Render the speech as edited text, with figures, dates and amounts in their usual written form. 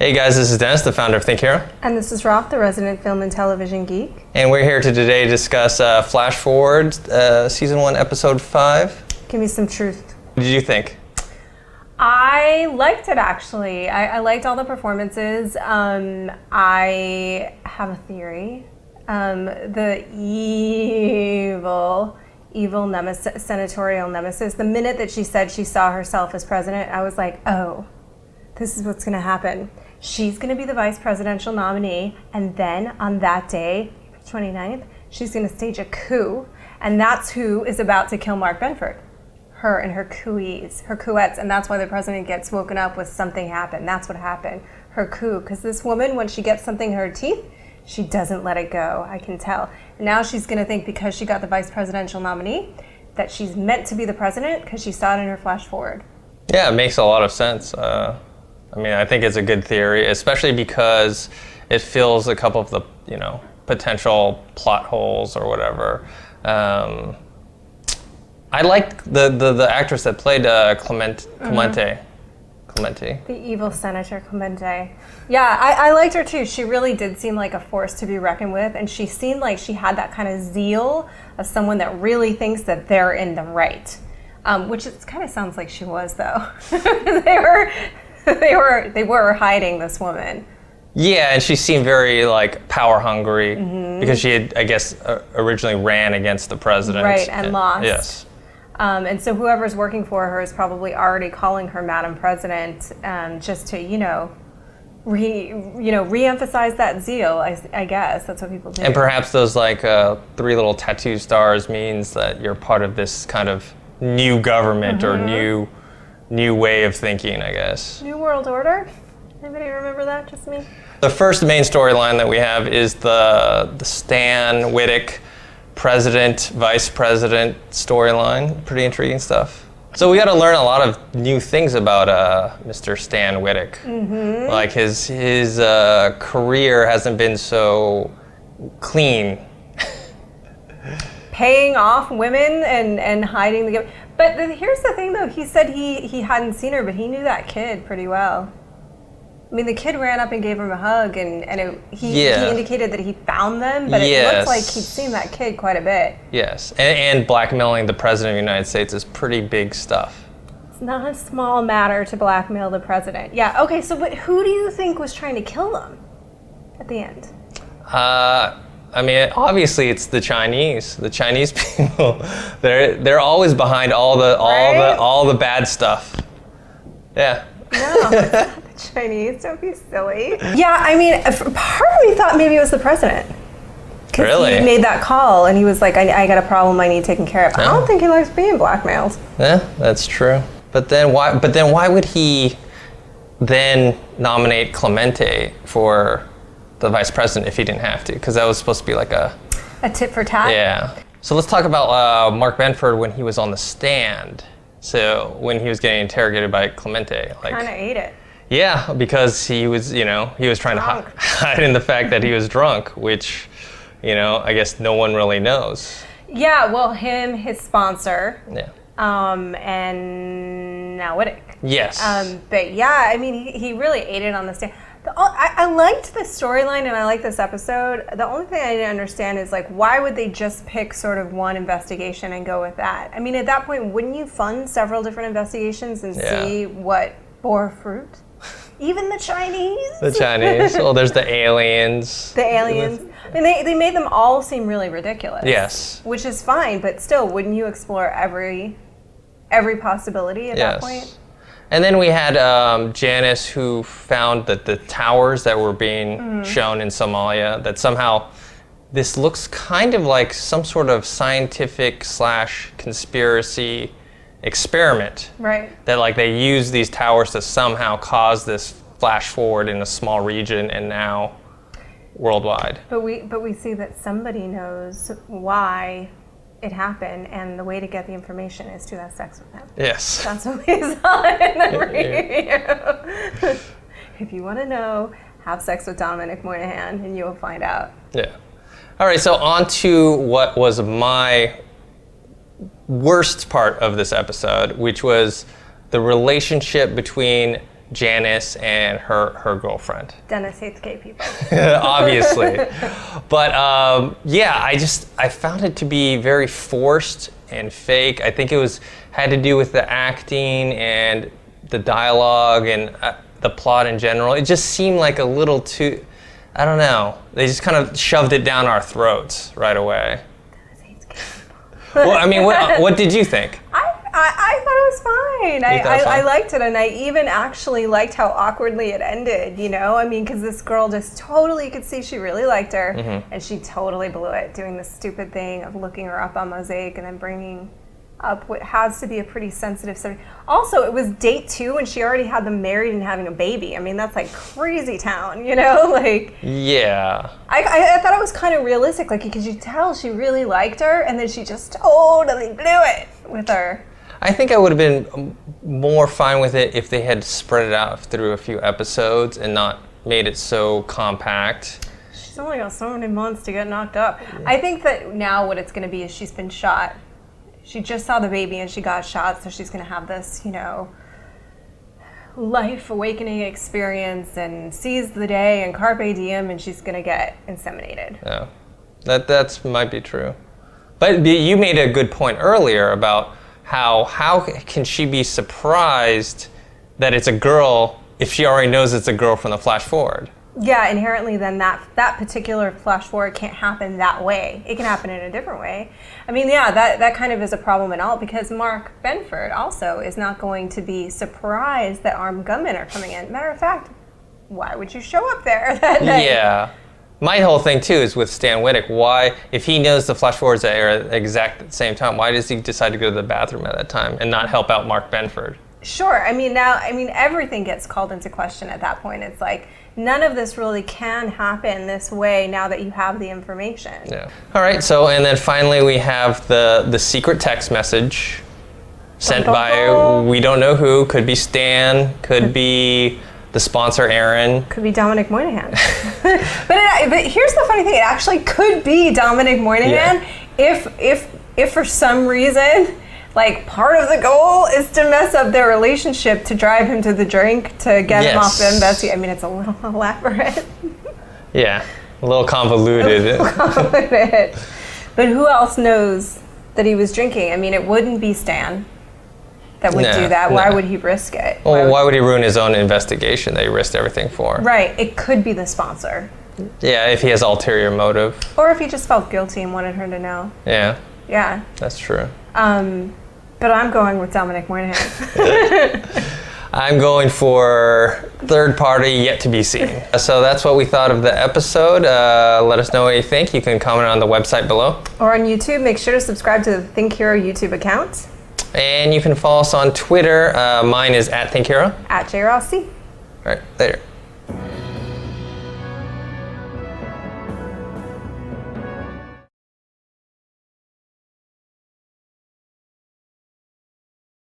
Hey guys, this is Dennis, the founder of Think Hero. And this is Roth, the resident film and television geek. And we're here to today discuss Flash Forward, Season 1, Episode 5. Give me some truth. What did you think? I liked it, actually. I liked all the performances. I have a theory. The evil nemesis, senatorial nemesis, the minute that she said she saw herself as president, I was like, oh, this is what's going to happen. She's going to be the vice presidential nominee, and then on that day, April 29th, she's going to stage a coup, and that's who is about to kill Mark Benford. Her and her couettes, and that's why the president gets woken up with something happened. That's what happened, her coup, because this woman, when she gets something in her teeth, she doesn't let it go, I can tell. And now she's going to think because she got the vice presidential nominee that she's meant to be the president because she saw it in her flash forward. Yeah, it makes a lot of sense. I think it's a good theory, especially because it fills a couple of the, potential plot holes or whatever. I liked the actress that played Clemente. The evil Senator Clemente. Yeah, I liked her too. She really did seem like a force to be reckoned with, and she seemed like she had that kind of zeal of someone that really thinks that they're in the right. Which it kind of sounds like she was, though. They were hiding this woman. Yeah, and she seemed very power hungry because she had, I guess, originally ran against the president. Right, and lost. Yes. And so whoever's working for her is probably already calling her Madam President, just to re-emphasize that zeal. I guess that's what people do. And perhaps those 3 little tattoo stars means that you're part of this kind of new government or new way of thinking, I guess. New World Order? Anybody remember that? Just me? The first main storyline that we have is the Stan Wittek president, vice president storyline. Pretty intriguing stuff. So we got to learn a lot of new things about Mr. Stan Wittek. Like his career hasn't been so clean. Paying off women and hiding the... But here's the thing, though. He said he hadn't seen her, but he knew that kid pretty well. I mean, the kid ran up and gave him a hug, and he indicated that he found them, but it looked like he'd seen that kid quite a bit. Yes, and blackmailing the president of the United States is pretty big stuff. It's not a small matter to blackmail the president. Yeah, okay, so but who do you think was trying to kill them at the end? Obviously it's the Chinese. The Chinese people, they're always behind all the bad stuff. Yeah. No, it's not the Chinese. Don't be silly. Yeah, part of me thought maybe it was the president. Really? He made that call, and he was like, I got a problem I need taken care of. I don't think he likes being blackmailed. Yeah, that's true. But then why would he then nominate Clemente for the vice president if he didn't have to? Because that was supposed to be like a tit for tat? Yeah. So let's talk about Mark Benford when he was on the stand. So when he was getting interrogated by Clemente, kind of ate it. Yeah, because he was trying to hide in the fact that he was drunk, which, I guess no one really knows. Yeah, well, him, his sponsor. Yeah. And now Wittek. Yes. But yeah, he really ate it on the stand. I liked the storyline and I liked this episode. The only thing I didn't understand is why would they just pick sort of one investigation and go with that? I mean, at that point, wouldn't you fund several different investigations and see what bore fruit? Even the Chinese? The Chinese. Well, there's the aliens. The aliens. They made them all seem really ridiculous. Yes. Which is fine, but still, wouldn't you explore every possibility at that point? And then we had Janice, who found that the towers that were being shown in Somalia, that somehow this looks kind of like some sort of scientific / conspiracy experiment. Right. That they use these towers to somehow cause this flash forward in a small region and now worldwide. But we see that somebody knows why it happened, and the way to get the information is to have sex with him. Yes. That's what we saw in the review. If you want to know, have sex with Dominic Moynihan, and you will find out. Yeah. All right, so on to what was my worst part of this episode, which was the relationship between Janice and her girlfriend. Dennis hates gay people. Obviously. But yeah, I found it to be very forced and fake. I think it had to do with the acting and the dialogue and the plot in general. It just seemed like a little too, I don't know. They just kind of shoved it down our throats right away. Dennis hates gay people. Well, I mean, what did you think? I thought it was fine. I liked it, and I even actually liked how awkwardly it ended, you know? I mean, because this girl just totally could see she really liked her, and she totally blew it, doing this stupid thing of looking her up on Mosaic and then bringing up what has to be a pretty sensitive subject. Also, it was date 2, and she already had them married and having a baby. I mean, that's like crazy town, you know? Like, yeah. I thought it was kind of realistic, like, because you tell she really liked her, and then she just totally blew it with her. I think I would have been more fine with it if they had spread it out through a few episodes and not made it so compact. She's only got so many months to get knocked up. Yeah. I think that now what it's going to be is she's been shot. She just saw the baby and she got shot, so she's going to have this, you know, life awakening experience and seize the day and carpe diem, and she's going to get inseminated. Yeah, that might be true. But you made a good point earlier about how can she be surprised that it's a girl if she already knows it's a girl from the flash forward? Yeah, inherently then that particular flash forward can't happen that way. It can happen in a different way. I mean, yeah, that kind of is a problem and all, because Mark Benford also is not going to be surprised that armed gunmen are coming in. Matter of fact, why would you show up there that night? Yeah. My whole thing too is with Stan Wittek. Why, if he knows the flash forwards are at the exact same time, why does he decide to go to the bathroom at that time and not help out Mark Benford? Sure. I mean, everything gets called into question at that point. It's like, none of this really can happen this way now that you have the information. Yeah. All right. So, and then finally we have the secret text message sent by we don't know who. Could be Stan. Could be the sponsor, Aaron. Could be Dominic Moynihan. but here's the funny thing. It actually could be Dominic Moynihan if for some reason, like, part of the goal is to mess up their relationship, to drive him to the drink, to get him off the investigation. I mean, it's a little elaborate. Yeah, a little convoluted. But who else knows that he was drinking? I mean, it wouldn't be Stan that would do that. Why would he risk it? Well, why would he ruin his own investigation that he risked everything for? Right. It could be the sponsor. Yeah, if he has ulterior motive. Or if he just felt guilty and wanted her to know. Yeah. Yeah. That's true. But I'm going with Dominic Moynihan. I'm going for third party, yet to be seen. So that's what we thought of the episode. Let us know what you think. You can comment on the website below. Or on YouTube. Make sure to subscribe to the Think Hero YouTube account. And you can follow us on Twitter. Mine is @ThinkHero. @JRossi. All right, later.